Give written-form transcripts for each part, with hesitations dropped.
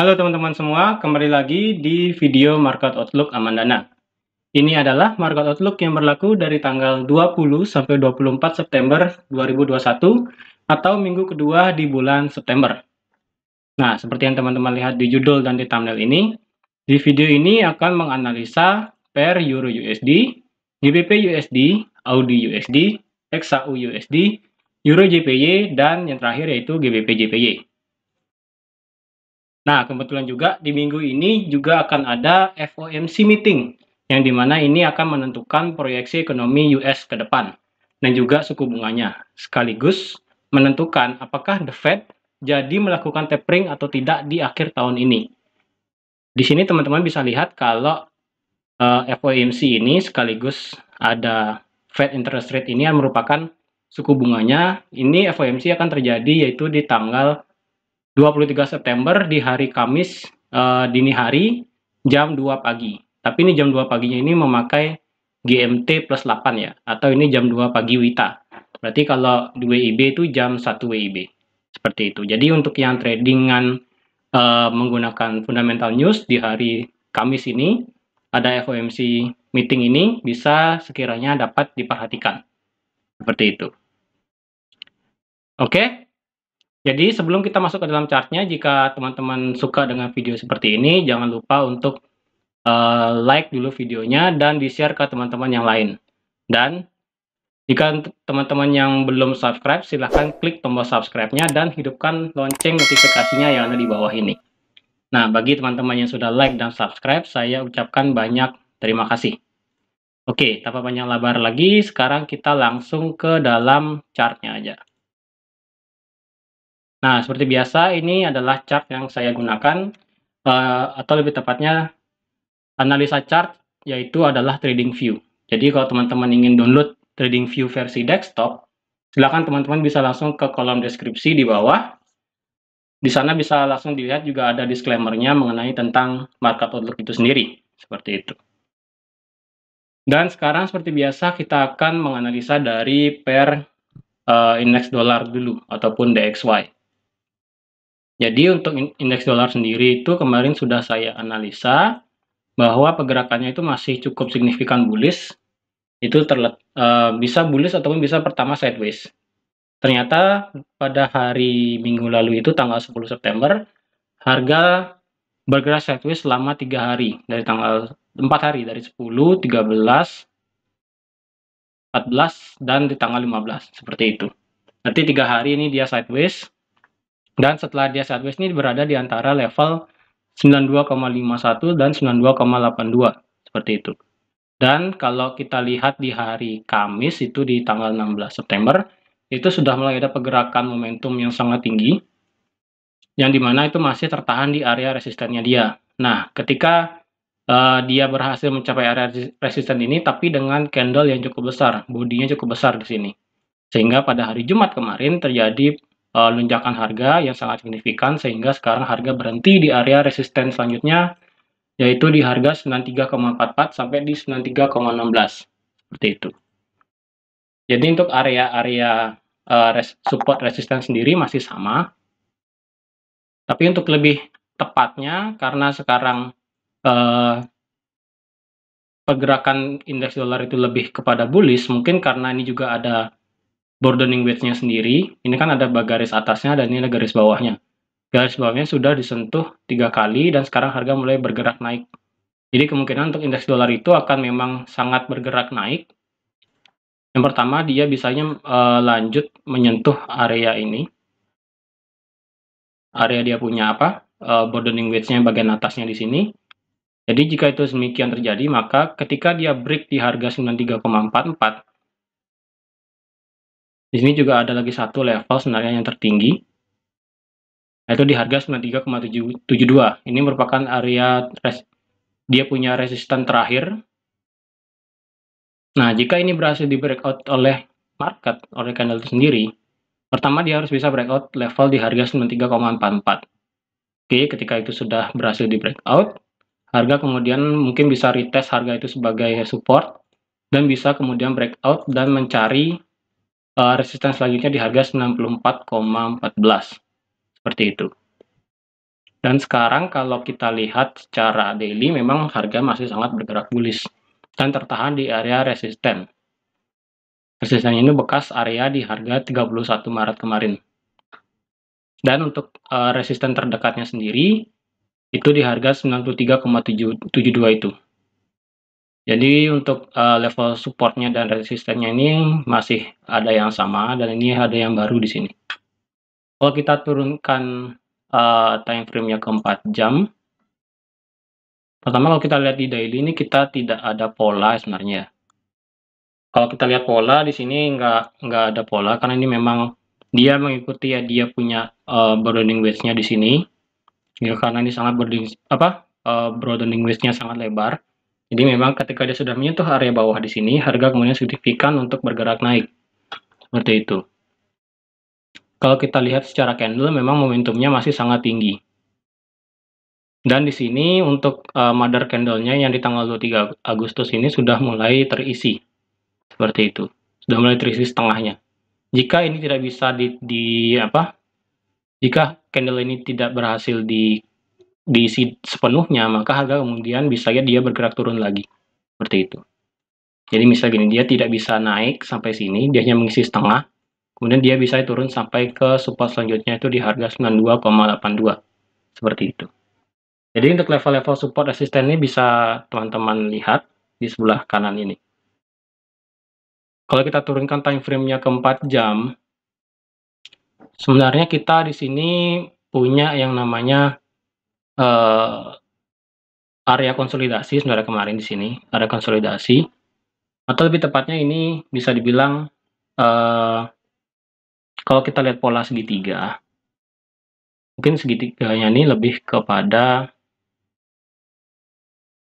Halo teman-teman semua, kembali lagi di video Market Outlook Amandana. Ini adalah Market Outlook yang berlaku dari tanggal 20 sampai 24 September 2021 atau minggu kedua di bulan September. Nah, seperti yang teman-teman lihat di judul dan di thumbnail ini, di video ini akan menganalisa pair Euro USD, GBP USD, AUD USD, XAU USD, Euro JPY, dan yang terakhir yaitu GBP JPY. Nah, kebetulan juga di minggu ini juga akan ada FOMC meeting, yang dimana ini akan menentukan proyeksi ekonomi US ke depan, dan juga suku bunganya, sekaligus menentukan apakah The Fed jadi melakukan tapering atau tidak di akhir tahun ini. Di sini teman-teman bisa lihat kalau FOMC ini sekaligus ada Fed interest rate ini yang merupakan suku bunganya. Ini FOMC akan terjadi yaitu di tanggal 23 September di hari Kamis dini hari jam 2 pagi. Tapi ini jam 2 paginya ini memakai GMT plus 8 ya, atau ini jam 2 pagi WITA. Berarti kalau di WIB itu jam 1 WIB. Seperti itu. Jadi untuk yang tradingan menggunakan fundamental news di hari Kamis ini, ada FOMC meeting ini bisa sekiranya dapat diperhatikan. Seperti itu. Oke. Jadi sebelum kita masuk ke dalam chartnya, jika teman-teman suka dengan video seperti ini, jangan lupa untuk like dulu videonya dan di-share ke teman-teman yang lain. Dan jika teman-teman yang belum subscribe, silahkan klik tombol subscribe-nya dan hidupkan lonceng notifikasinya yang ada di bawah ini. Nah, bagi teman-teman yang sudah like dan subscribe, saya ucapkan banyak terima kasih. Oke, tanpa panjang lebar lagi, sekarang kita langsung ke dalam chartnya aja. Nah, seperti biasa, ini adalah chart yang saya gunakan, atau lebih tepatnya, analisa chart, yaitu adalah TradingView. Jadi, kalau teman-teman ingin download TradingView versi desktop, silakan teman-teman bisa langsung ke kolom deskripsi di bawah. Di sana bisa langsung dilihat juga ada disclaimer-nya mengenai tentang market outlook itu sendiri, seperti itu. Dan sekarang seperti biasa, kita akan menganalisa dari pair indeks dolar dulu, ataupun DXY. Jadi untuk indeks dolar sendiri itu kemarin sudah saya analisa bahwa pergerakannya itu masih cukup signifikan bullish. Itu bisa bullish ataupun bisa pertama sideways. Ternyata pada hari Minggu lalu itu tanggal 10 September harga bergerak sideways selama 3 hari dari tanggal 4 hari dari 10, 13, 14 dan di tanggal 15 seperti itu. Nanti 3 hari ini dia sideways. Dan setelah dia sideways ini berada di antara level 92,51 dan 92,82 seperti itu. Dan kalau kita lihat di hari Kamis itu di tanggal 16 September itu sudah mulai ada pergerakan momentum yang sangat tinggi, yang dimana itu masih tertahan di area resistennya dia. Nah, ketika dia berhasil mencapai area resisten ini, tapi dengan candle yang cukup besar, bodinya cukup besar di sini, sehingga pada hari Jumat kemarin terjadi lonjakan harga yang sangat signifikan, sehingga sekarang harga berhenti di area resisten selanjutnya, yaitu di harga 93,44 sampai di 93,16 seperti itu. Jadi untuk area-area support resisten sendiri masih sama, tapi untuk lebih tepatnya karena sekarang pergerakan indeks dolar itu lebih kepada bullish, mungkin karena ini juga ada broadening wedge-nya sendiri. Ini kan ada garis atasnya dan ini ada garis bawahnya. Garis bawahnya sudah disentuh 3 kali dan sekarang harga mulai bergerak naik. Jadi kemungkinan untuk indeks dolar itu akan memang sangat bergerak naik. Yang pertama, dia bisanya lanjut menyentuh area ini. Area dia punya apa? Broadening wedge-nya bagian atasnya di sini. Jadi jika itu demikian terjadi, maka ketika dia break di harga 93,44, di sini juga ada lagi satu level sebenarnya yang tertinggi, yaitu di harga 93,72. Ini merupakan area dia punya resisten terakhir. Nah, jika ini berhasil di breakout oleh market, oleh candle itu sendiri, pertama dia harus bisa breakout level di harga 93,44. Oke, ketika itu sudah berhasil di breakout, harga kemudian mungkin bisa retest harga itu sebagai support, dan bisa kemudian breakout dan mencari resisten selanjutnya di harga 94,14. Seperti itu. Dan sekarang kalau kita lihat secara daily memang harga masih sangat bergerak bullish dan tertahan di area resisten. Resisten ini bekas area di harga 31 Maret kemarin. Dan untuk resisten terdekatnya sendiri itu di harga 93,772 itu. Jadi untuk level supportnya dan resistennya ini masih ada yang sama dan ini ada yang baru di sini. Kalau kita turunkan time frame-nya ke 4 jam, pertama kalau kita lihat di daily ini kita tidak ada pola sebenarnya. Kalau kita lihat pola di sini nggak ada pola karena ini memang dia mengikuti ya dia punya broadening wedge-nya di sini. Ya, karena ini sangat broadening wedge-nya sangat lebar. Jadi memang ketika dia sudah menyentuh area bawah di sini, harga kemudian signifikan untuk bergerak naik. Seperti itu. Kalau kita lihat secara candle memang momentumnya masih sangat tinggi. Dan di sini untuk mother candle-nya yang di tanggal 23 Agustus ini sudah mulai terisi. Seperti itu. Sudah mulai terisi setengahnya. Jika ini tidak bisa jika candle ini tidak berhasil diisi sepenuhnya, maka harga kemudian bisa ya dia bergerak turun lagi. Seperti itu. Jadi misalnya gini, dia tidak bisa naik sampai sini, dia hanya mengisi setengah, kemudian dia bisa turun sampai ke support selanjutnya itu di harga 92,82. Seperti itu. Jadi untuk level-level support resisten ini bisa teman-teman lihat di sebelah kanan ini. Kalau kita turunkan time frame-nya ke 4 jam, sebenarnya kita di sini punya yang namanya area konsolidasi sebenarnya kemarin di sini, area konsolidasi. Atau lebih tepatnya ini bisa dibilang kalau kita lihat pola segitiga, mungkin segitiganya ini lebih kepada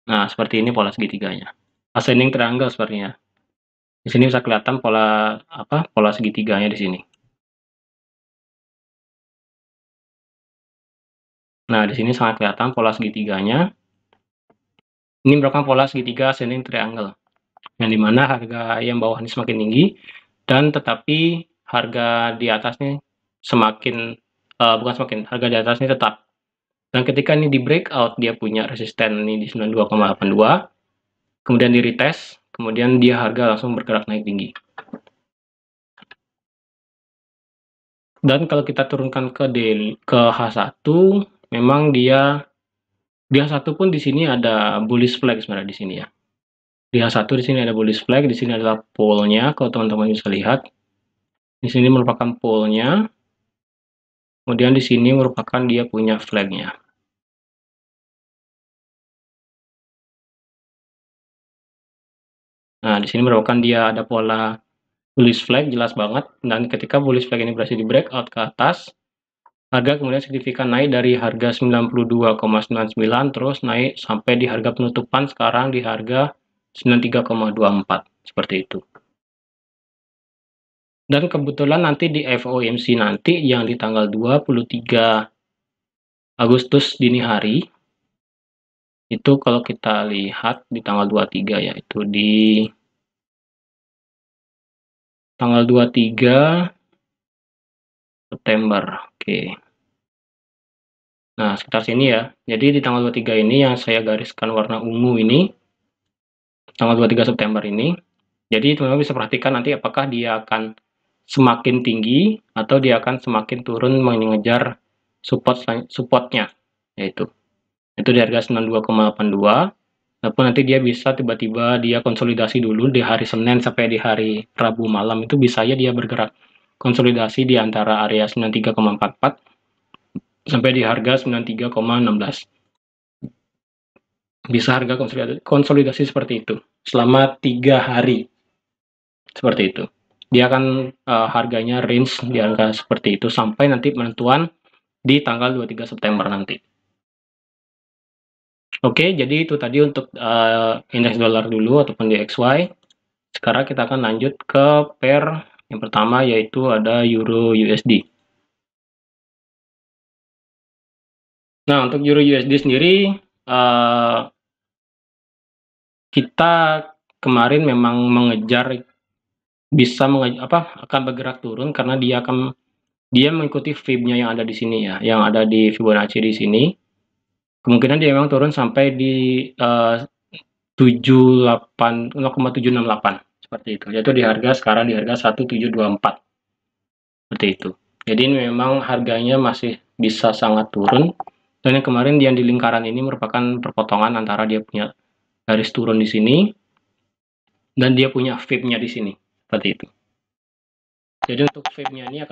seperti ini pola segitiganya. Ascending triangle sepertinya. Di sini bisa kelihatan pola segitiganya di sini. Nah, di sini sangat kelihatan pola segitiganya. Ini merupakan pola segitiga ascending triangle. Yang dimana harga yang bawah ini semakin tinggi dan tetapi harga di atasnya harga di atasnya tetap. Dan ketika ini di breakout, dia punya resisten ini di 92,82, kemudian di retest, kemudian dia harga langsung bergerak naik tinggi. Dan kalau kita turunkan ke H1, memang di H1 pun di sini ada bullish flag sebenarnya di sini ya. Di H1 di sini ada bullish flag, di sini adalah pole-nya, kalau teman-teman bisa lihat. Di sini merupakan pole-nya. Kemudian di sini merupakan dia punya flag-nya. Nah, di sini merupakan dia ada pola bullish flag jelas banget, dan ketika bullish flag ini berhasil di breakout ke atas, harga kemudian signifikan naik dari harga 92,99 terus naik sampai di harga penutupan sekarang di harga 93,24 seperti itu. Dan kebetulan nanti di FOMC nanti yang di tanggal 23 Agustus dini hari itu kalau kita lihat di tanggal 23 ya, itu di tanggal 23 September. Oke. Nah, sekitar sini ya. Jadi di tanggal 23 ini yang saya gariskan warna ungu ini, tanggal 23 September ini. Jadi teman-teman bisa perhatikan nanti apakah dia akan semakin tinggi atau dia akan semakin turun mengejar supportnya, yaitu di harga 92,82. Ataupun nanti dia bisa tiba-tiba dia konsolidasi dulu di hari Senin sampai di hari Rabu malam, itu bisa ya dia bergerak konsolidasi di antara area 93,44 sampai di harga 93,16. Bisa harga konsolidasi seperti itu selama 3 hari. Seperti itu. Dia akan harganya range di angka seperti itu sampai nanti penentuan di tanggal 23 September nanti. Oke, jadi itu tadi untuk indeks dolar dulu ataupun DXY. Sekarang kita akan lanjut ke pair yang pertama, yaitu ada Euro USD. Nah, untuk Euro USD sendiri kita kemarin memang mengejar akan bergerak turun karena dia mengikuti Fib-nya yang ada di sini ya, yang ada di Fibonacci di sini. Kemungkinan dia memang turun sampai di 0,768 seperti itu. Yaitu di harga sekarang di harga 1724. Seperti itu. Jadi ini memang harganya masih bisa sangat turun. Dan yang kemarin yang di lingkaran ini merupakan perpotongan antara dia punya garis turun di sini dan dia punya VIP-nya di sini. Seperti itu. Jadi untuk VIP-nya ini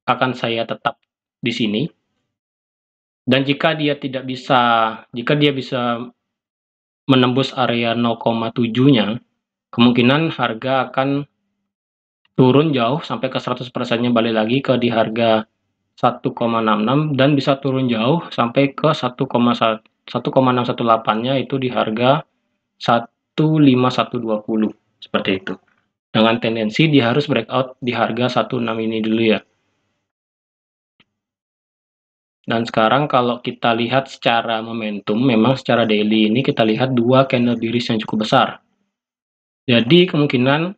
akan saya tetap di sini. Dan jika dia bisa menembus area 0,7-nya, kemungkinan harga akan turun jauh sampai ke 100%-nya, balik lagi ke di harga 1,66 dan bisa turun jauh sampai ke 1,618-nya itu di harga 15120 seperti itu. Dengan tendensi dia harus breakout di harga 16 ini dulu ya. Dan sekarang kalau kita lihat secara momentum, memang secara daily ini kita lihat dua candle bearish yang cukup besar. Jadi kemungkinan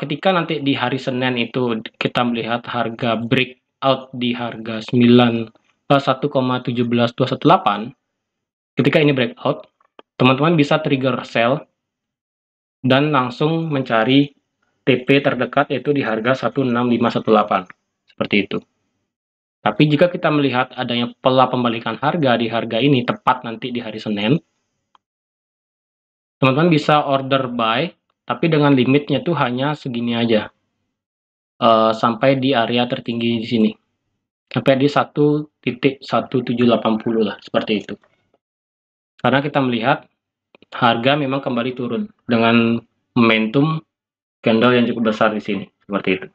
ketika nanti di hari Senin itu kita melihat harga breakout di harga 1,17218, ketika ini breakout, teman-teman bisa trigger sell dan langsung mencari TP terdekat yaitu di harga 16518 seperti itu. Tapi jika kita melihat adanya pola pembalikan harga di harga ini tepat nanti di hari Senin, teman-teman bisa order buy, tapi dengan limitnya tuh hanya segini aja, sampai di area tertinggi di sini, sampai di 1.1780 lah, seperti itu. Karena kita melihat harga memang kembali turun dengan momentum candle yang cukup besar di sini, seperti itu.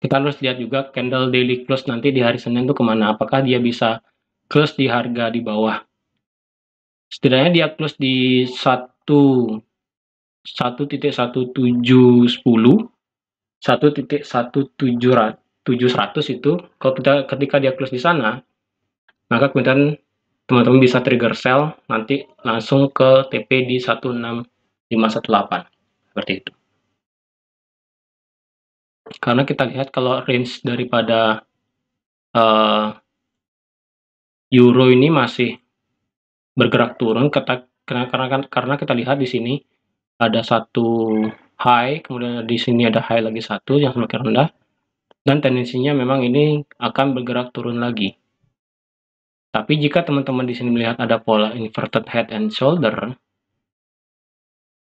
Kita harus lihat juga candle daily close nanti di hari Senin itu kemana, apakah dia bisa close di harga di bawah. Setidaknya dia close di 1.1710, 1.1700 itu, kalau ketika dia close di sana, maka kemudian teman-teman bisa trigger sell nanti langsung ke TP di 16518 seperti itu. Karena kita lihat kalau range daripada euro ini masih bergerak turun karena kita lihat di sini ada satu high, kemudian di sini ada high lagi satu yang semakin rendah, dan tendensinya memang ini akan bergerak turun lagi. Tapi jika teman-teman di sini melihat ada pola inverted head and shoulder,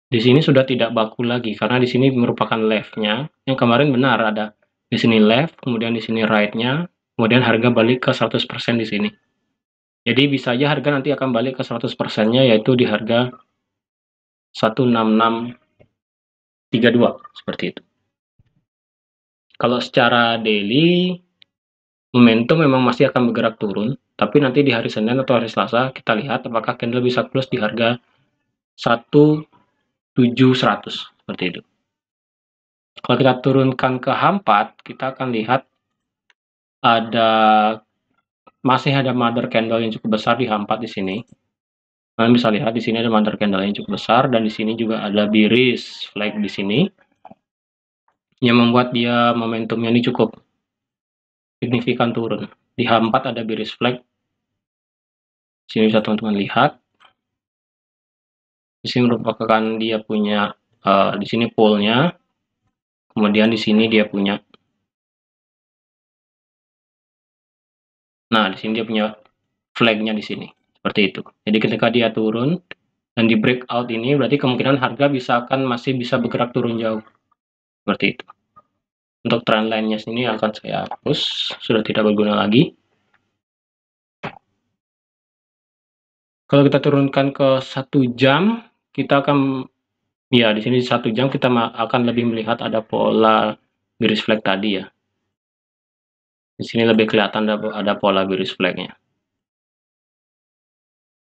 di sini sudah tidak baku lagi karena di sini merupakan left-nya. Yang kemarin benar ada di sini left, kemudian di sini right-nya, kemudian harga balik ke 100% di sini. Jadi bisa aja harga nanti akan balik ke 100%-nya yaitu di harga 16632 seperti itu. Kalau secara daily momentum memang masih akan bergerak turun, tapi nanti di hari Senin atau hari Selasa kita lihat apakah candle bisa close di harga 17100 seperti itu. Kalau kita turunkan ke H4, kita akan lihat masih ada mother candle yang cukup besar di H4 di sini. Kalian bisa lihat di sini ada mother candle yang cukup besar dan di sini juga ada bearish flag di sini yang membuat dia momentumnya ini cukup signifikan turun. Di H4 ada bearish flag. Di sini bisa teman-teman lihat. Di sini merupakan dia punya di sini pole-nya. Kemudian di sini dia punya. Nah, di sini dia punya flag-nya di sini. Seperti itu. Jadi ketika dia turun dan di breakout ini berarti kemungkinan harga masih bisa bergerak turun jauh. Seperti itu. Untuk trend line-nya sini akan saya hapus, sudah tidak berguna lagi. Kalau kita turunkan ke 1 jam, kita akan ya di sini 1 jam kita akan lebih melihat ada pola bearish flag tadi ya. Di sini lebih kelihatan ada pola bearish flag-nya.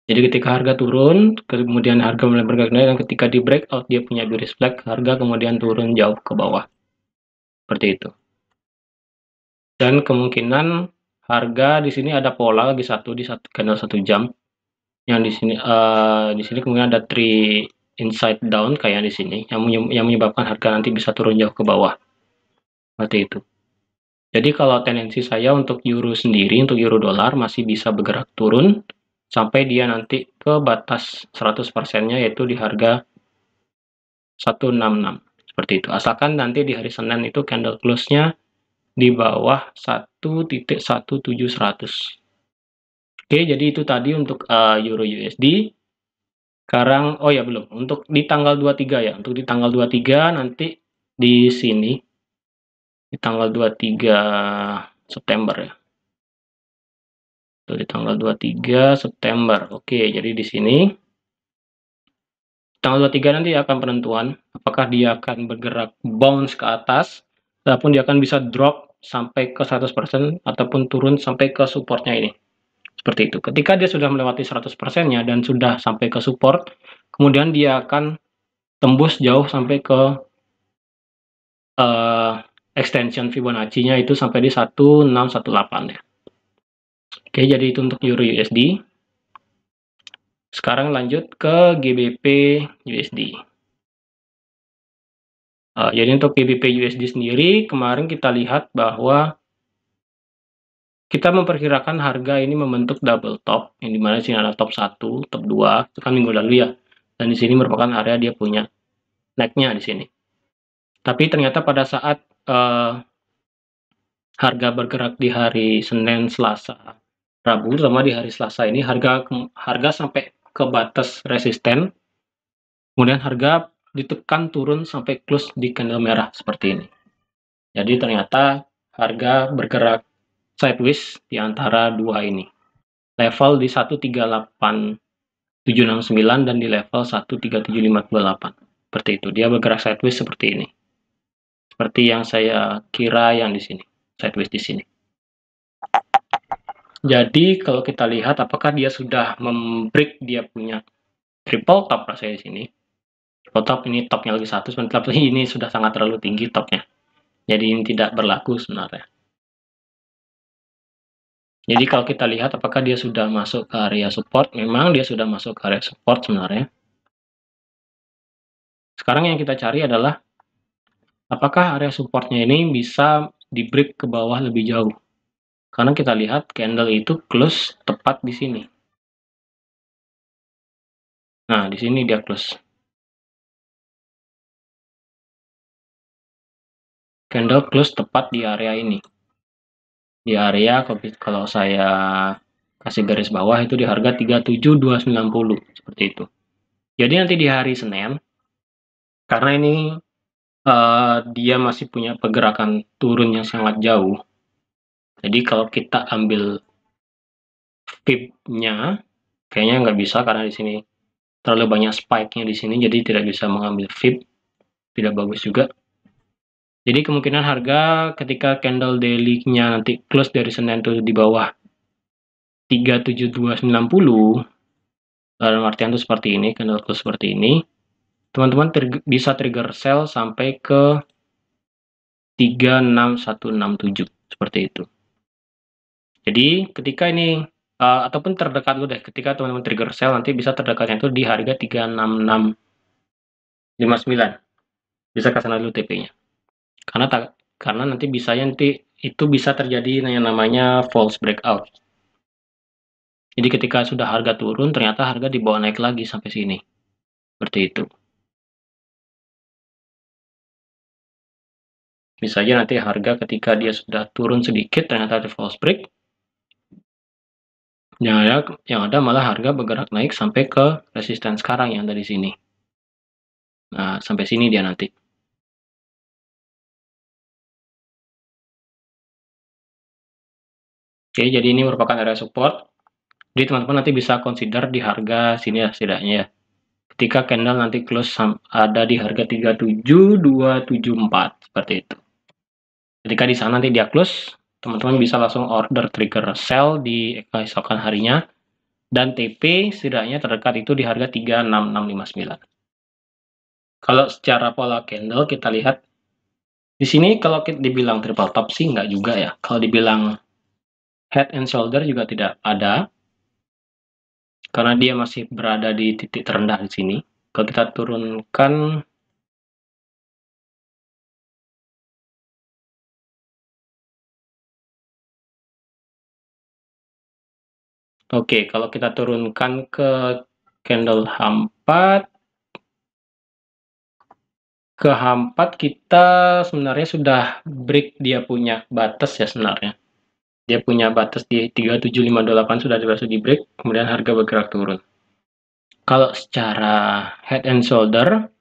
Jadi ketika harga turun, kemudian harga mulai bergerak naik, dan ketika di breakout dia punya bearish flag, harga kemudian turun jauh ke bawah. Seperti itu. Dan kemungkinan harga di sini ada pola lagi di candle 1 jam. Yang di sini kemudian ada 3 inside down kayak di sini yang menyebabkan harga nanti bisa turun jauh ke bawah. Seperti itu. Jadi kalau tendensi saya untuk euro sendiri, untuk euro dolar masih bisa bergerak turun sampai dia nanti ke batas 100%-nya yaitu di harga 166 seperti itu. Asalkan nanti di hari Senin itu candle close-nya di bawah 1.17100. Oke, jadi itu tadi untuk euro USD. Sekarang oh ya belum, untuk di tanggal 23 ya. Untuk di tanggal 23 nanti di sini di tanggal 23 September ya. Di tanggal 23 September. Oke, jadi di sini tanggal 23 nanti akan penentuan apakah dia akan bergerak bounce ke atas ataupun dia akan bisa drop sampai ke 100% ataupun turun sampai ke supportnya ini. Seperti itu. Ketika dia sudah melewati 100%-nya dan sudah sampai ke support, kemudian dia akan tembus jauh sampai ke extension Fibonacci-nya itu sampai di 1618 ya. Oke, jadi itu untuk Euro USD. Sekarang lanjut ke GBP USD. Jadi untuk GBP USD sendiri, kemarin kita lihat bahwa kita memperkirakan harga ini membentuk double top, yang dimana sini ada top 1, top 2, itu kan minggu lalu ya. Dan di sini merupakan area dia punya naiknya di sini. Tapi ternyata pada saat harga bergerak di hari Senin, Selasa, Rabu, sama di hari Selasa ini harga sampai ke batas resisten, kemudian harga ditekan turun sampai close di candle merah seperti ini. Jadi ternyata harga bergerak sideways di antara dua ini. Level di 138.769 dan di level 137.528. Seperti itu. Dia bergerak sideways seperti ini. Seperti yang saya kira yang di sini. Sideways di sini. Jadi kalau kita lihat apakah dia sudah membreak dia punya triple top rasanya di sini. Triple top ini topnya lagi 100, tapi ini sudah sangat terlalu tinggi topnya. Jadi ini tidak berlaku sebenarnya. Jadi kalau kita lihat apakah dia sudah masuk ke area support, memang dia sudah masuk ke area support sebenarnya. Sekarang yang kita cari adalah apakah area supportnya ini bisa di break ke bawah lebih jauh. Karena kita lihat candle itu close tepat di sini. Nah, di sini dia close. Candle close tepat di area ini. Di area kalau saya kasih garis bawah itu di harga 37.290 seperti itu. Jadi nanti di hari Senin, karena ini dia masih punya pergerakan turun yang sangat jauh. Jadi kalau kita ambil fib-nya, kayaknya nggak bisa karena di sini terlalu banyak spike-nya di sini, jadi tidak bisa mengambil fib, tidak bagus juga. Jadi kemungkinan harga ketika candle daily-nya nanti close dari Senin itu di bawah 37290, dalam artian itu seperti ini, candle close seperti ini, teman-teman bisa trigger sell sampai ke 36167 seperti itu. Jadi ketika ini ataupun terdekat dulu deh, ketika teman-teman trigger sell nanti bisa terdekatnya itu di harga 36659. Bisa ke sana dulu TP-nya. Karena nanti itu bisa terjadi yang namanya false breakout. Jadi ketika sudah harga turun, ternyata harga dibawa naik lagi sampai sini. Seperti itu. Bisa aja nanti harga ketika dia sudah turun sedikit, ternyata ada false break. Yang ada malah harga bergerak naik sampai ke resisten sekarang yang ada di sini. Nah, sampai sini dia nanti. Oke, jadi ini merupakan area support. Jadi teman-teman nanti bisa consider di harga sini ya setidaknya ya. Ketika candle nanti close ada di harga 37274 seperti itu. Ketika di sana nanti dia close, teman-teman bisa langsung order trigger sell di keesokan harinya dan TP setidaknya terdekat itu di harga 36659. Kalau secara pola candle kita lihat di sini kalau kita dibilang triple top sih nggak juga ya. Kalau dibilang head and shoulder juga tidak ada. Karena dia masih berada di titik terendah di sini. Kalau kita turunkan Oke, kalau kita turunkan ke candle H4, kita sebenarnya sudah break dia punya batas ya sebenarnya. Dia punya batas di 3758 sudah berhasil di break, kemudian harga bergerak turun. Kalau secara head and shoulder,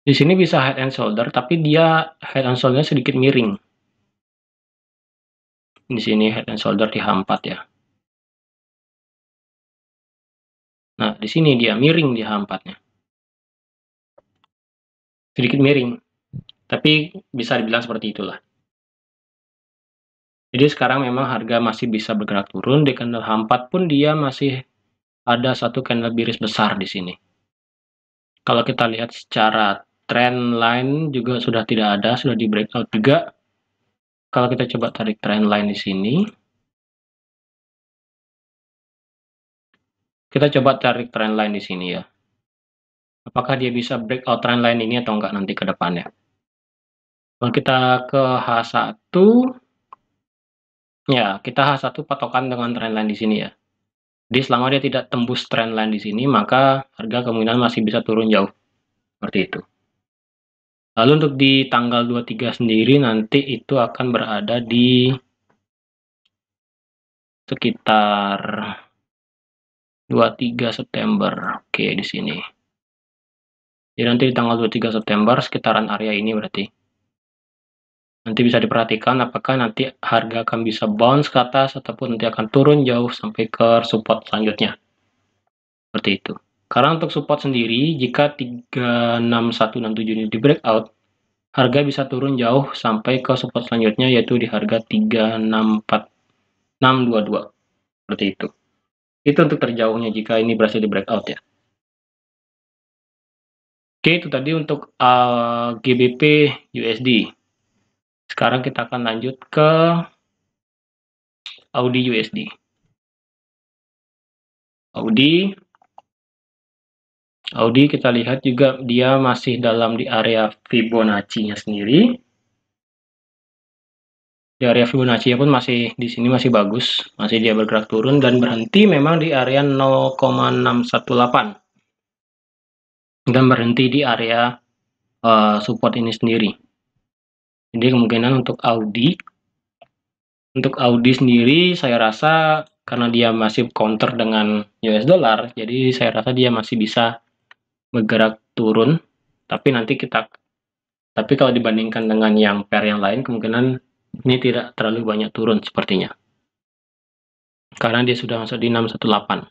di sini bisa head and shoulder, tapi dia head and shoulder sedikit miring. Di sini head and shoulder di H4 ya. Nah, di sini dia miring di H4-nya. Sedikit miring, tapi bisa dibilang seperti itulah. Jadi sekarang memang harga masih bisa bergerak turun, di candle H4 pun dia masih ada satu candle biris besar di sini. Kalau kita lihat secara trend line juga sudah tidak ada, sudah di breakout juga. Kalau kita coba tarik trend line di sini, kita coba tarik trend line di sini ya. Apakah dia bisa breakout trend line ini atau enggak nanti ke depannya. Kalau kita ke H1, ya kita H1 patokan dengan trend line di sini ya. Jadi selama dia tidak tembus trend line di sini, maka harga kemungkinan masih bisa turun jauh. Seperti itu. Lalu untuk di tanggal 23 sendiri nanti itu akan berada di sekitar 23 September. Oke, di sini. Jadi nanti di tanggal 23 September sekitaran area ini berarti. Nanti bisa diperhatikan apakah nanti harga akan bisa bounce ke atas ataupun nanti akan turun jauh sampai ke support selanjutnya. Seperti itu. Karena untuk support sendiri, jika 36167 ini di breakout, harga bisa turun jauh sampai ke support selanjutnya yaitu di harga 364622. Seperti itu. Itu untuk terjauhnya jika ini berhasil di breakout ya. Oke, itu tadi untuk GBP USD. Sekarang kita akan lanjut ke Audi USD. Audi kita lihat juga dia masih dalam di area Fibonacci-nya sendiri. Di area Fibonacci pun masih di sini masih bagus, masih dia bergerak turun dan berhenti memang di area 0,618 dan berhenti di area support ini sendiri. Jadi kemungkinan untuk Audi sendiri saya rasa karena dia masih counter dengan US dollar, jadi saya rasa dia masih bisa bergerak turun. Tapi kalau dibandingkan dengan yang pair yang lain, kemungkinan ini tidak terlalu banyak turun sepertinya. Karena dia sudah masuk di 618.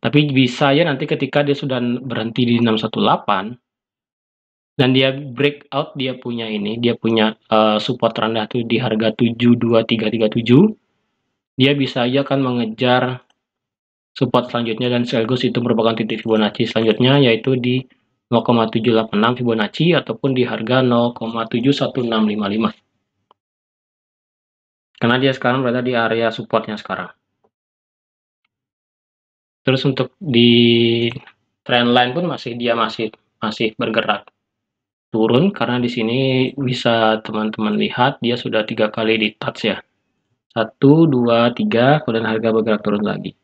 Tapi bisa ya nanti ketika dia sudah berhenti di 618 dan dia breakout, dia punya support rendah tuh di harga 72337. Dia bisa aja akan mengejar support selanjutnya dan sekaligus itu merupakan titik Fibonacci selanjutnya yaitu di 0,786 Fibonacci ataupun di harga 0,71655. Karena dia sekarang berada di area supportnya sekarang. Terus untuk di trendline pun dia masih bergerak turun karena di sini bisa teman-teman lihat dia sudah 3 kali di touch ya. 1, 2, 3, kemudian harga bergerak turun lagi.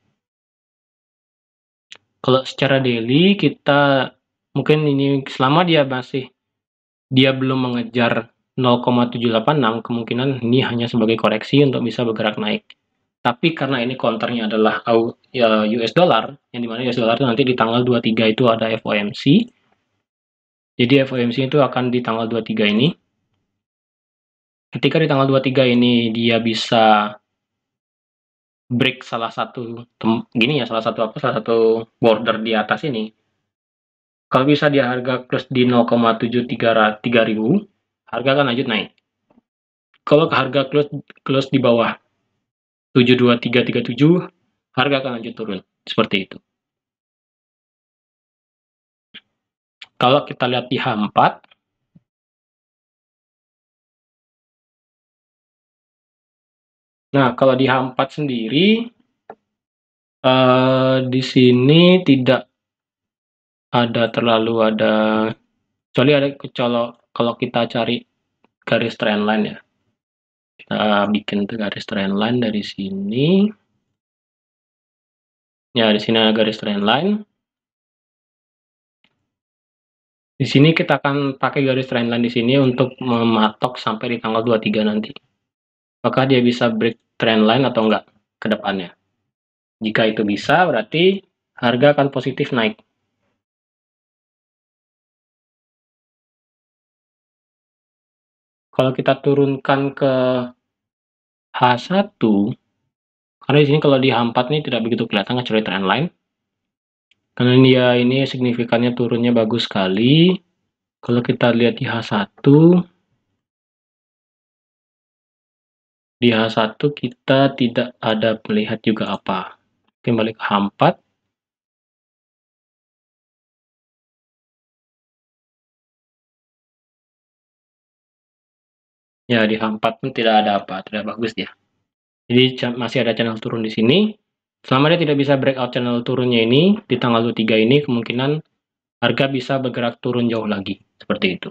Kalau secara daily kita mungkin ini selama dia belum mengejar 0,786, kemungkinan ini hanya sebagai koreksi untuk bisa bergerak naik. Tapi karena ini counternya adalah US dollar, yang dimana US dollar itu nanti di tanggal 23 itu ada FOMC. Jadi FOMC itu akan di tanggal 23 ini. Ketika di tanggal 23 ini dia bisa break salah satu border di atas ini. Kalau bisa dia harga close di 0,733.000, harga akan lanjut naik. Kalau harga close di bawah 72337, harga akan lanjut turun. Seperti itu. Kalau kita lihat di H4, nah kalau di H4 sendiri, di sini tidak terlalu ada, kalau kita cari garis trendline ya. Kita bikin garis trendline dari sini. Ya, di sini ada garis trendline. Di sini kita akan pakai garis trendline di sini untuk mematok sampai di tanggal 23 nanti. Apakah dia bisa break trendline atau enggak ke depannya. Jika itu bisa, berarti harga akan positif naik. Kalau kita turunkan ke H1, karena di sini kalau di H4 ini tidak begitu kelihatan kecuali trendline. Karena dia ini signifikannya turunnya bagus sekali. Kalau kita lihat di H1, kita tidak ada melihat juga apa. Kembali ke H4. Ya, di H4 pun tidak ada apa, tidak bagus dia. Jadi masih ada channel turun di sini. Selama dia tidak bisa breakout channel turunnya ini, di tanggal 23 ini kemungkinan harga bisa bergerak turun jauh lagi, seperti itu.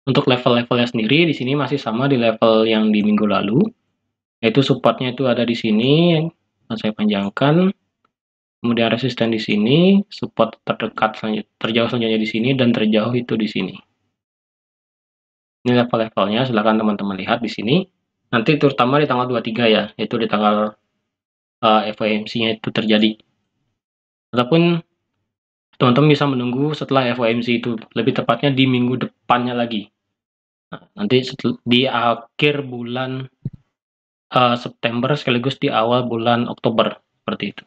Untuk level-levelnya sendiri, di sini masih sama di level yang di minggu lalu, yaitu supportnya itu ada di sini, saya panjangkan, kemudian resisten di sini, support terdekat terjauh selanjutnya di sini, dan terjauh itu di sini. Ini level-levelnya, silahkan teman-teman lihat di sini. Nanti terutama di tanggal 23 ya, yaitu di tanggal FOMC-nya itu terjadi. Ataupun teman-teman bisa menunggu setelah FOMC itu, lebih tepatnya di minggu depannya lagi. Nah, nanti di akhir bulan September sekaligus di awal bulan Oktober, seperti itu.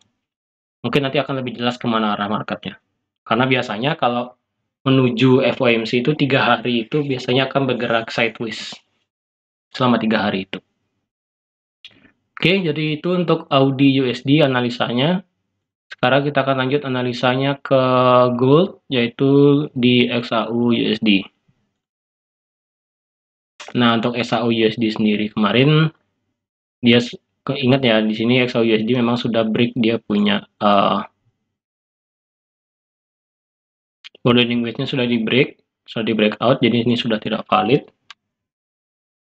Mungkin nanti akan lebih jelas kemana arah marketnya. Karena biasanya kalau menuju FOMC itu 3 hari itu biasanya akan bergerak sideways selama 3 hari itu. Oke, jadi itu untuk Audi USD analisanya. Sekarang kita akan lanjut analisanya ke gold, yaitu di XAU USD. Nah, untuk XAU USD sendiri kemarin dia ingat ya, di sini XAU USD memang sudah break, dia punya bordering wedge-nya sudah di break out, jadi ini sudah tidak valid.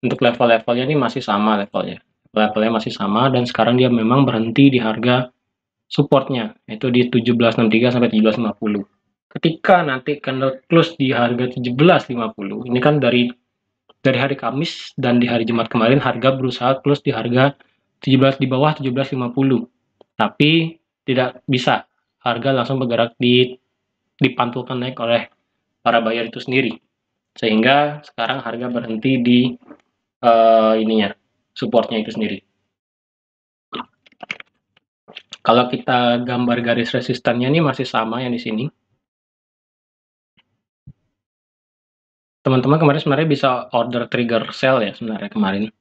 Untuk level-levelnya ini masih sama levelnya masih sama, dan sekarang dia memang berhenti di harga supportnya, yaitu di 1763 sampai 1750. Ketika nanti candle close di harga 1750, ini kan dari hari Kamis dan di hari Jumat kemarin harga berusaha close di harga 17 di bawah 1750, tapi tidak bisa, harga langsung bergerak dipantulkan naik oleh para buyer itu sendiri, sehingga sekarang harga berhenti di ininya, supportnya itu sendiri. Kalau kita gambar garis resistannya ini masih sama yang di sini. Teman-teman kemarin sebenarnya bisa order trigger sell ya sebenarnya kemarin.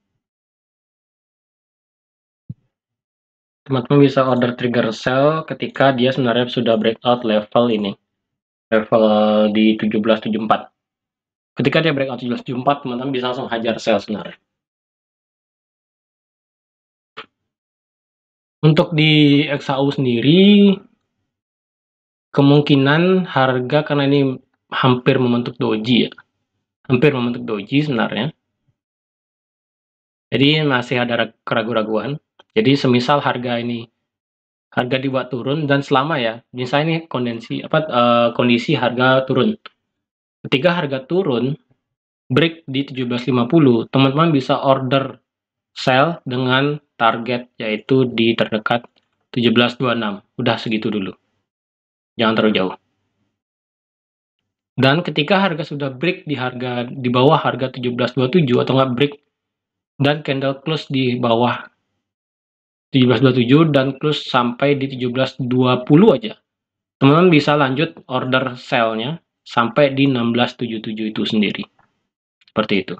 Teman-teman bisa order trigger sell ketika dia sebenarnya sudah breakout level ini. Level di 1774. Ketika dia breakout 1774, teman-teman bisa langsung hajar sell sebenarnya. Untuk di XAU sendiri, kemungkinan harga karena ini hampir membentuk doji ya. Hampir membentuk doji sebenarnya. Jadi masih ada keraguan-raguan. Jadi semisal harga dibuat turun dan selama ya, misalnya ini kondisi harga turun. Ketika harga turun, break di 1750, teman-teman bisa order sell dengan target yaitu di terdekat 1726. Udah segitu dulu. Jangan terlalu jauh. Dan ketika harga sudah break di bawah harga 1727 atau nggak break dan candle close di bawah 1727 dan close sampai di 1720 aja, teman-teman bisa lanjut order sell-nya sampai di 1677 itu sendiri. Seperti itu.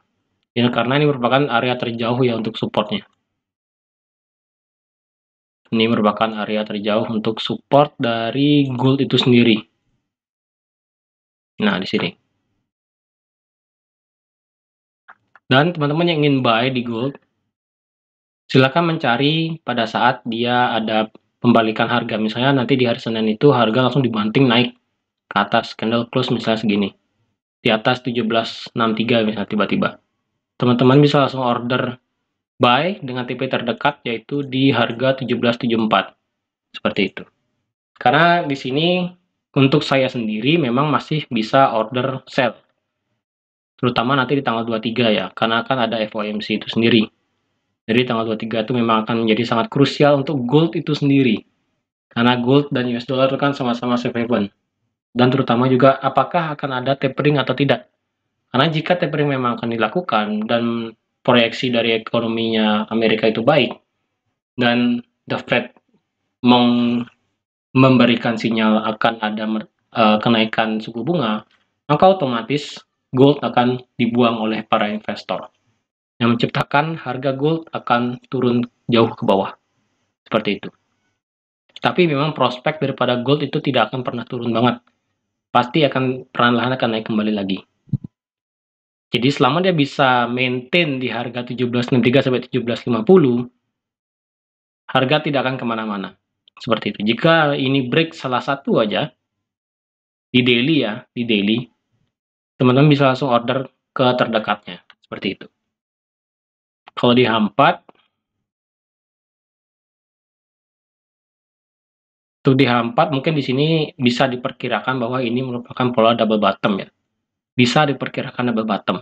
Ya, karena ini merupakan area terjauh ya untuk supportnya. Ini merupakan area terjauh untuk support dari gold itu sendiri. Nah, di sini. Dan teman-teman yang ingin buy di gold, silakan mencari pada saat dia ada pembalikan harga. Misalnya nanti di hari Senin itu harga langsung dibanting naik ke atas, candle close misalnya segini. Di atas 1763 misalnya tiba-tiba. Teman-teman bisa langsung order buy dengan TP terdekat yaitu di harga 1774. Seperti itu. Karena di sini untuk saya sendiri memang masih bisa order sell. Terutama nanti di tanggal 23 ya, karena akan ada FOMC itu sendiri. Jadi tanggal 23 itu memang akan menjadi sangat krusial untuk gold itu sendiri. Karena gold dan US dollar itu kan sama-sama safe haven. Dan terutama juga apakah akan ada tapering atau tidak. Karena jika tapering memang akan dilakukan dan proyeksi dari ekonominya Amerika itu baik dan the Fed memberikan sinyal akan ada kenaikan suku bunga, maka otomatis gold akan dibuang oleh para investor yang menciptakan harga gold akan turun jauh ke bawah. Seperti itu. Tapi memang prospek daripada gold itu tidak akan pernah turun banget. Pasti akan perlahan-lahan akan naik kembali lagi. Jadi selama dia bisa maintain di harga 1763 sampai 1750, harga tidak akan kemana-mana. Seperti itu. Jika ini break salah satu aja, di daily ya, di daily, teman-teman bisa langsung order ke terdekatnya. Seperti itu. Kalau di H4, untuk di H4 mungkin di sini bisa diperkirakan bahwa ini merupakan pola double bottom ya. Bisa diperkirakan double bottom.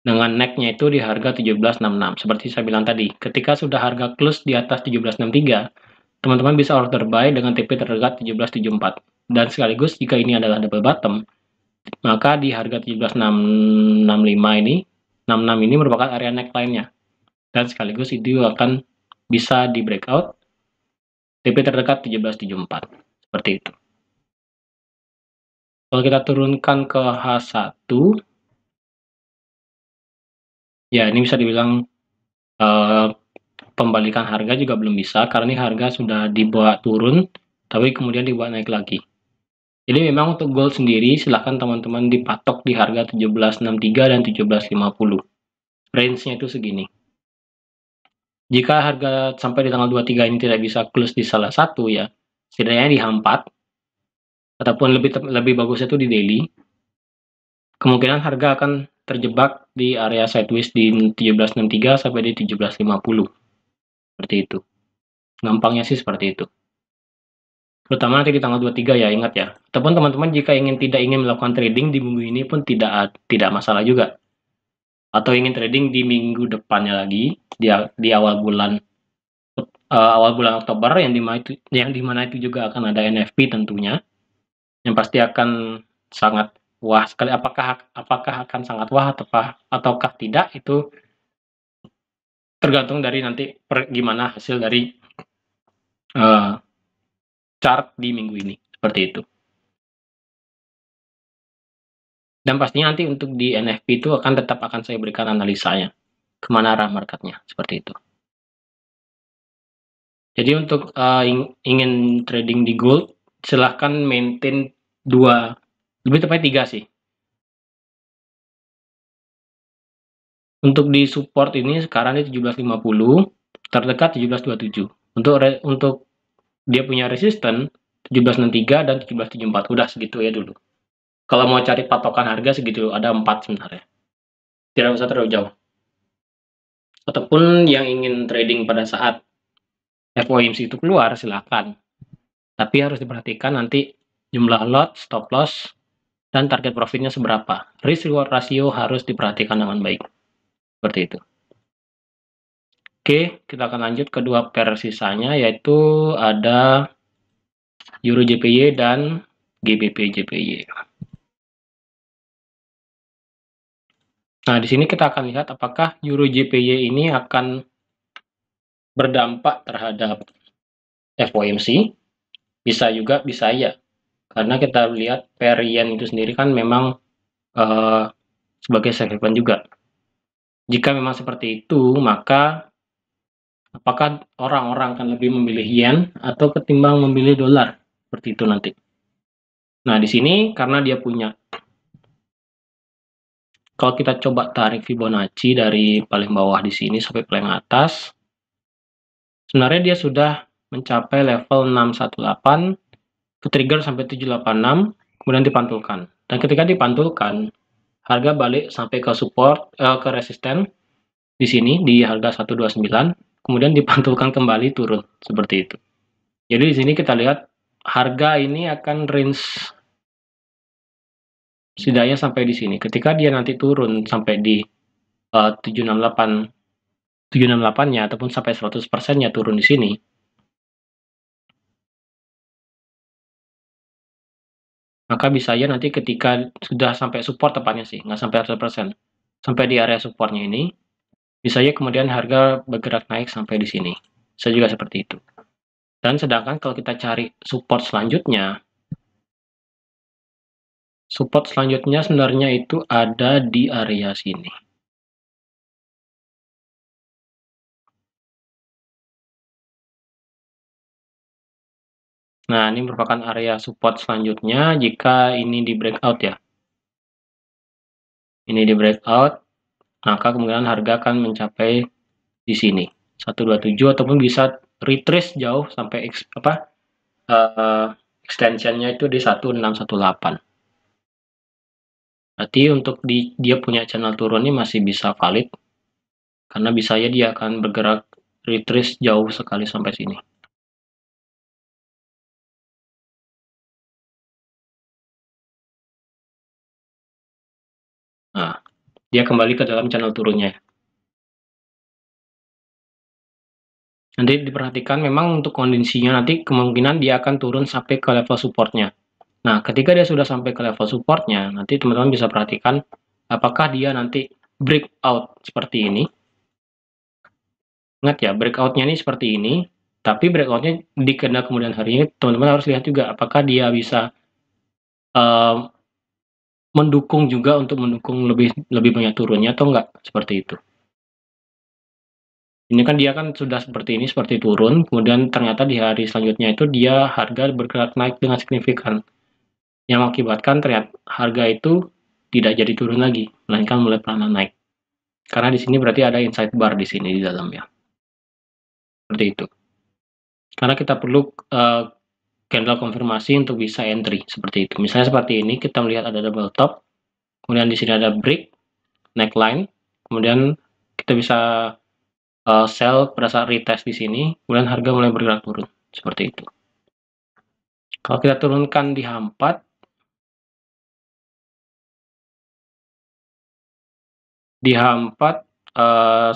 Dengan neck-nya itu di harga 1766. Seperti saya bilang tadi, ketika sudah harga close di atas 1763, teman-teman bisa order buy dengan TP terdekat 1774. Dan sekaligus jika ini adalah double bottom, maka di harga 1765 ini, 66 ini merupakan area neck lainnya. Dan sekaligus itu akan bisa di breakout TP terdekat 1774. Seperti itu. Kalau kita turunkan ke H1, ya ini bisa dibilang pembalikan harga juga belum bisa, karena ini harga sudah dibawa turun, tapi kemudian dibawa naik lagi. Jadi memang untuk gold sendiri, silahkan teman-teman dipatok di harga 1763 dan 1750. Range-nya itu segini. Jika harga sampai di tanggal 23 ini tidak bisa close di salah satu ya, setidaknya di H4, ataupun lebih bagusnya itu di daily, kemungkinan harga akan terjebak di area sideways di 1763 sampai di 1750. Seperti itu. Gampangnya sih seperti itu. Terutama nanti di tanggal 23 ya, ingat ya. Ataupun teman-teman jika tidak ingin melakukan trading di minggu ini pun tidak masalah juga. Atau ingin trading di minggu depannya lagi, di awal bulan Oktober yang dimana itu juga akan ada NFP tentunya, yang pasti akan sangat wah sekali. Apakah akan sangat wah ataukah tidak, itu tergantung dari nanti gimana hasil dari chart di minggu ini. Seperti itu. Dan pastinya nanti untuk di NFP itu tetap akan saya berikan analisanya. Kemana arah marketnya. Seperti itu. Jadi untuk ingin trading di gold, silahkan maintain 2, lebih tepatnya 3 sih. Untuk di support ini sekarang di 1750, terdekat 1727. Untuk dia punya resisten 1763 dan 1774. Udah segitu ya dulu. Kalau mau cari patokan harga segitu, ada 4 sebenarnya. Tidak usah terlalu jauh. Ataupun yang ingin trading pada saat FOMC itu keluar, silakan. Tapi harus diperhatikan nanti jumlah lot, stop loss, dan target profitnya seberapa. Risk reward ratio harus diperhatikan dengan baik. Seperti itu. Oke, kita akan lanjut ke 2 pair sisanya, yaitu ada Euro JPY dan GBP JPY. Nah, di sini kita akan lihat apakah Euro JPY ini akan berdampak terhadap FOMC. Bisa juga, bisa ya. Karena kita lihat pair yen itu sendiri kan memang sebagai safe haven juga. Jika memang seperti itu, maka apakah orang-orang akan lebih memilih yen atau ketimbang memilih dolar? Seperti itu nanti. Nah, di sini karena dia punya, kalau kita coba tarik Fibonacci dari paling bawah di sini sampai paling atas, sebenarnya dia sudah mencapai level 618, ke trigger sampai 786, kemudian dipantulkan. Dan ketika dipantulkan, harga balik sampai ke support, ke resisten di sini di harga 129, kemudian dipantulkan kembali turun seperti itu. Jadi di sini kita lihat harga ini akan range setidaknya sampai di sini. Ketika dia nanti turun sampai di 768-nya ataupun sampai 100%-nya turun di sini, maka bisa aja nanti ketika sudah sampai support, tepatnya sih, nggak sampai 100%, sampai di area supportnya ini, bisa aja kemudian harga bergerak naik sampai di sini. Bisa juga seperti itu. Dan sedangkan kalau kita cari support selanjutnya sebenarnya itu ada di area sini. Nah, ini merupakan area support selanjutnya jika ini di breakout ya. Ini di breakout, maka kemungkinan harga akan mencapai di sini 127 ataupun bisa retrace jauh sampai extensionnya itu di 1618. Berarti untuk dia punya channel turun ini masih bisa valid, karena bisa ya dia akan bergerak retrace jauh sekali sampai sini. Nah, dia kembali ke dalam channel turunnya. Nanti diperhatikan memang untuk kondisinya nanti kemungkinan dia akan turun sampai ke level supportnya. Nah, ketika dia sudah sampai ke level supportnya, nanti teman-teman bisa perhatikan apakah dia nanti breakout seperti ini. Ingat ya, breakoutnya ini seperti ini, tapi breakoutnya di kemudian hari ini, teman-teman harus lihat juga apakah dia bisa mendukung juga untuk mendukung lebih banyak turunnya atau enggak, seperti itu. Ini kan dia kan sudah seperti ini, seperti turun, kemudian ternyata di hari selanjutnya itu dia harga bergerak naik dengan signifikan, yang mengakibatkan ternyata harga itu tidak jadi turun lagi, melainkan mulai perlahan naik. Karena di sini berarti ada inside bar di sini di dalamnya, seperti itu. Karena kita perlu candle konfirmasi untuk bisa entry seperti itu. Misalnya seperti ini, kita melihat ada double top, kemudian di sini ada break, neckline, kemudian kita bisa sell pada saat retest di sini, kemudian harga mulai bergerak turun seperti itu. Kalau kita turunkan di H4,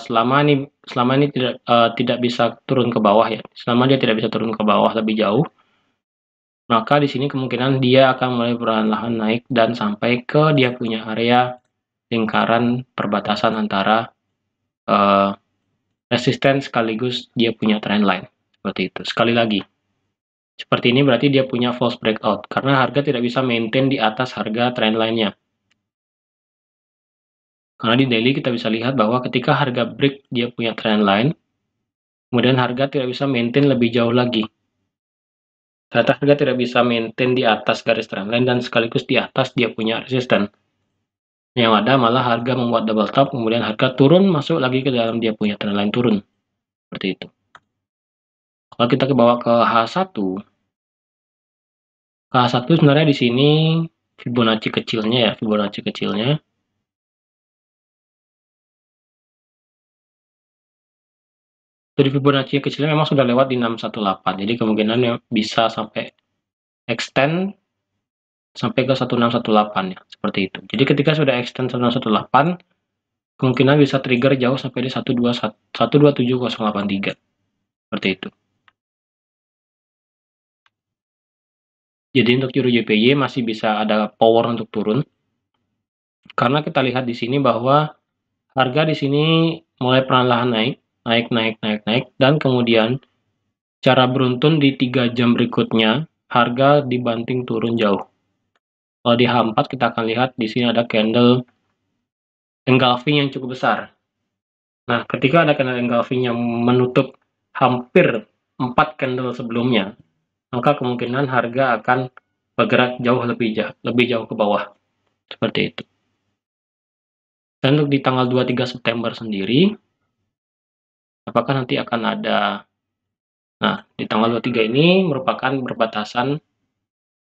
selama ini tidak bisa turun ke bawah ya, selama dia tidak bisa turun ke bawah lebih jauh, maka di sini kemungkinan dia akan mulai perlahan-lahan naik dan sampai ke dia punya area lingkaran perbatasan antara resisten sekaligus dia punya trend line, seperti itu. Sekali lagi, seperti ini berarti dia punya false breakout, karena harga tidak bisa maintain di atas harga trend line-nya. Karena di daily kita bisa lihat bahwa ketika harga break dia punya trend line, kemudian harga tidak bisa maintain lebih jauh lagi. Ternyata harga tidak bisa maintain di atas garis trend line dan sekaligus di atas dia punya resisten. Yang ada malah harga membuat double top, kemudian harga turun masuk lagi ke dalam dia punya trend line turun. Seperti itu. Kalau kita bawa ke H1, H1 sebenarnya di sini Fibonacci kecilnya ya, Fibonacci kecilnya. Jadi Fibonacci kecilnya memang sudah lewat di 618, jadi kemungkinan bisa sampai extend sampai ke 1618 ya, seperti itu. Jadi ketika sudah extend 1618, kemungkinan bisa trigger jauh sampai di 127083, seperti itu. Jadi untuk Euro JPY masih bisa ada power untuk turun, karena kita lihat di sini bahwa harga di sini mulai perlahan naik, dan kemudian cara beruntun di 3 jam berikutnya, harga dibanting turun jauh. Kalau di H4 kita akan lihat di sini ada candle engulfing yang cukup besar. Nah, ketika ada candle engulfing yang menutup hampir 4 candle sebelumnya, maka kemungkinan harga akan bergerak lebih jauh ke bawah. Seperti itu. Dan untuk di tanggal 23 September sendiri, apakah nanti akan ada, nah di tanggal 23 ini merupakan berbatasan,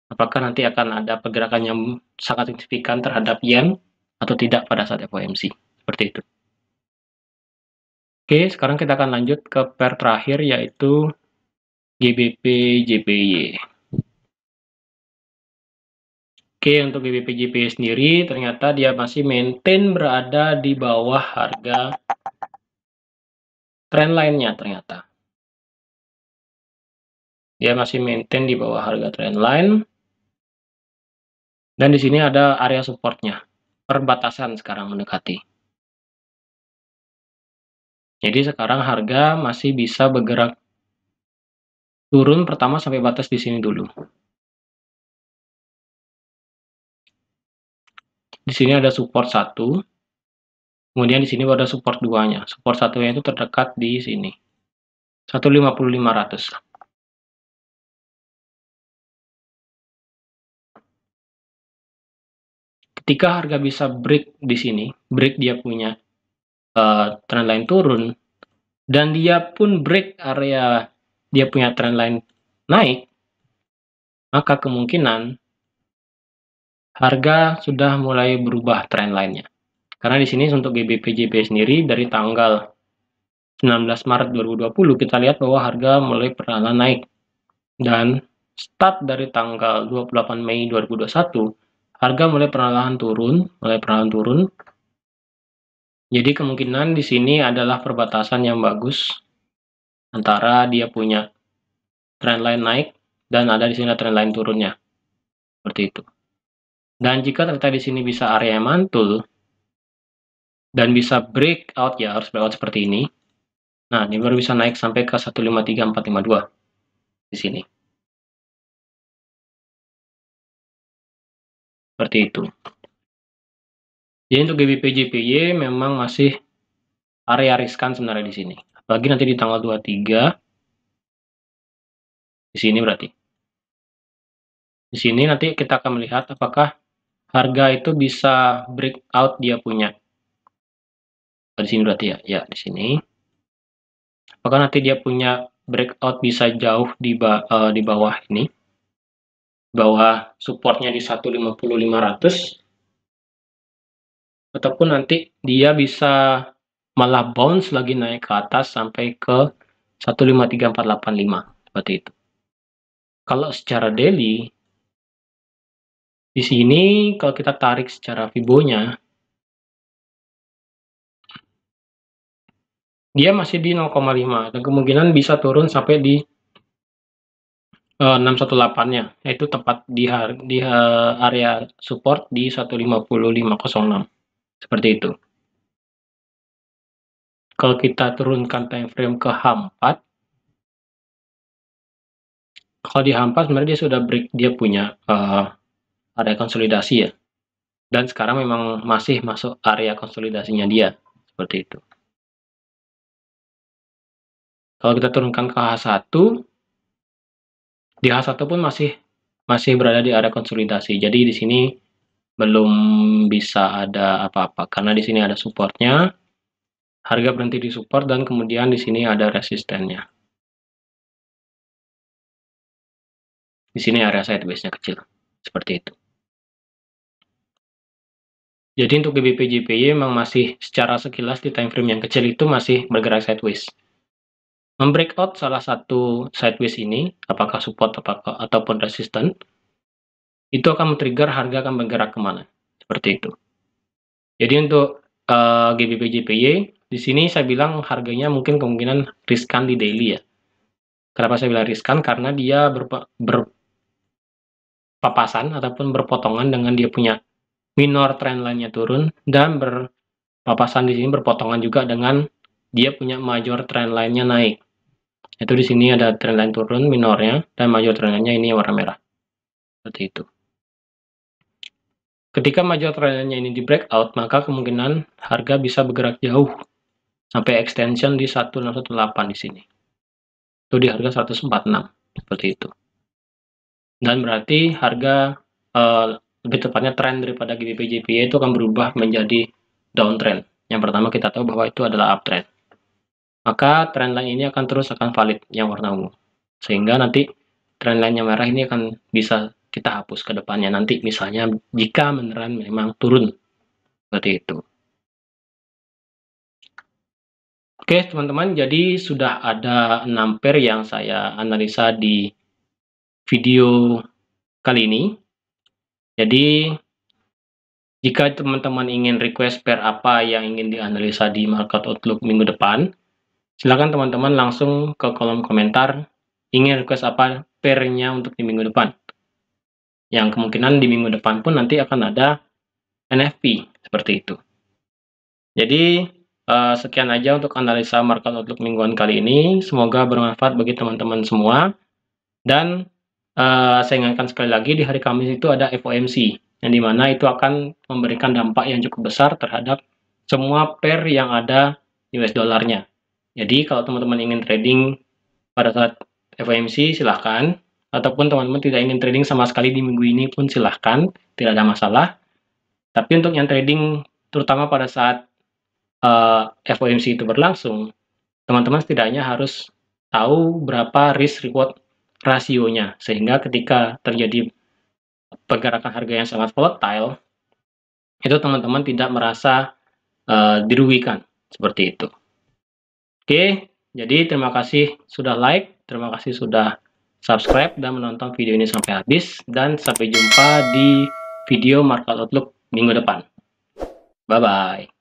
apakah nanti akan ada pergerakan yang sangat signifikan terhadap yen atau tidak pada saat FOMC. Seperti itu. Oke, sekarang kita akan lanjut ke pair terakhir, yaitu GBP JPY. Oke, untuk GBP JPY sendiri ternyata dia masih maintain berada di bawah harga trendline-nya ternyata. Dia masih maintain di bawah harga trendline. Dan di sini ada area support-nya. Perbatasan sekarang mendekati. Jadi sekarang harga masih bisa bergerak turun pertama sampai batas di sini dulu. Di sini ada support 1. Kemudian di sini ada support 2-nya. Support 1-nya itu terdekat di sini. 1.5500. Ketika harga bisa break di sini, break dia punya trendline turun, dan dia pun break area dia punya trendline naik, maka kemungkinan harga sudah mulai berubah trendline-nya. Karena di sini untuk GBP JPY sendiri dari tanggal 19 Maret 2020 kita lihat bahwa harga mulai perlahan naik. Dan start dari tanggal 28 Mei 2021 harga mulai perlahan turun. Jadi kemungkinan di sini adalah perbatasan yang bagus antara dia punya trendline naik dan ada di sini trendline turunnya. Seperti itu. Dan jika ternyata di sini bisa area mantul dan bisa breakout, ya harus breakout seperti ini. Nah, ini baru bisa naik sampai ke 153452 di sini. Seperti itu. Jadi untuk GBP JPY memang masih area riskan sebenarnya di sini. Apalagi nanti di tanggal 23 di sini berarti. Di sini nanti kita akan melihat apakah harga itu bisa breakout dia punya. Di sini berarti ya. Ya, di sini. Apakah nanti dia punya breakout bisa jauh di bawah ini. Bawah supportnya di 1.50500. Ataupun nanti dia bisa malah bounce lagi naik ke atas sampai ke 153485 seperti itu. Kalau secara daily di sini kalau kita tarik secara Fibo-nya dia masih di 0,5 dan kemungkinan bisa turun sampai di 618-nya, yaitu tepat di area support di 155.506 seperti itu. Kalau kita turunkan time frame ke H4, kalau di H4 sebenarnya dia sudah break dia punya area konsolidasi ya. Dan sekarang memang masih masuk area konsolidasinya dia. Seperti itu. Kalau kita turunkan ke H1, di H1 pun masih berada di area konsolidasi. Jadi di sini belum bisa ada apa-apa. Karena di sini ada supportnya, harga berhenti di support, dan kemudian di sini ada resistennya. Di sini area sideways-nya kecil. Seperti itu. Jadi untuk GBP JPY memang masih secara sekilas di time frame yang kecil itu masih bergerak sideways. Membreakout salah satu sideways ini, apakah support ataupun resisten, itu akan men-trigger harga akan bergerak kemana. Seperti itu. Jadi untuk GBP JPY, di sini saya bilang harganya mungkin kemungkinan riskan di daily ya. Kenapa saya bilang riskan? Karena dia berpapasan ataupun berpotongan dengan dia punya minor trendline-nya turun dan berpapasan di sini berpotongan juga dengan dia punya major trendline-nya naik. Itu di sini ada trendline turun minornya dan major trendline-nya ini warna merah. Seperti itu. Ketika major trendline-nya ini di breakout, maka kemungkinan harga bisa bergerak jauh sampai extension di 1618 di sini. Itu di harga 146 seperti itu. Dan berarti harga lebih tepatnya tren daripada GBP JPY itu akan berubah menjadi downtrend. Yang pertama kita tahu bahwa itu adalah uptrend. Maka trendline ini akan valid yang warna ungu. Sehingga nanti trendline yang merah ini akan bisa kita hapus ke depannya nanti misalnya jika beneran memang turun. Seperti itu. Oke, teman-teman, jadi sudah ada 6 pair yang saya analisa di video kali ini. Jadi, jika teman-teman ingin request pair apa yang ingin dianalisa di market outlook minggu depan, silakan teman-teman langsung ke kolom komentar ingin request apa pairnya untuk di minggu depan. Yang kemungkinan di minggu depan pun nanti akan ada NFP seperti itu. Jadi, sekian aja untuk analisa market outlook mingguan kali ini. Semoga bermanfaat bagi teman-teman semua. Dan saya ingatkan sekali lagi, di hari Kamis itu ada FOMC, yang dimana itu akan memberikan dampak yang cukup besar terhadap semua pair yang ada US dollarnya. Jadi kalau teman-teman ingin trading pada saat FOMC silahkan, ataupun teman-teman tidak ingin trading sama sekali di minggu ini pun silahkan, tidak ada masalah. Tapi untuk yang trading terutama pada saat FOMC itu berlangsung, teman-teman setidaknya harus tahu berapa risk reward rasionya, sehingga ketika terjadi pergerakan harga yang sangat volatile, itu teman-teman tidak merasa dirugikan, seperti itu. Oke, jadi terima kasih sudah like, terima kasih sudah subscribe dan menonton video ini sampai habis, dan sampai jumpa di video market outlook minggu depan. Bye-bye.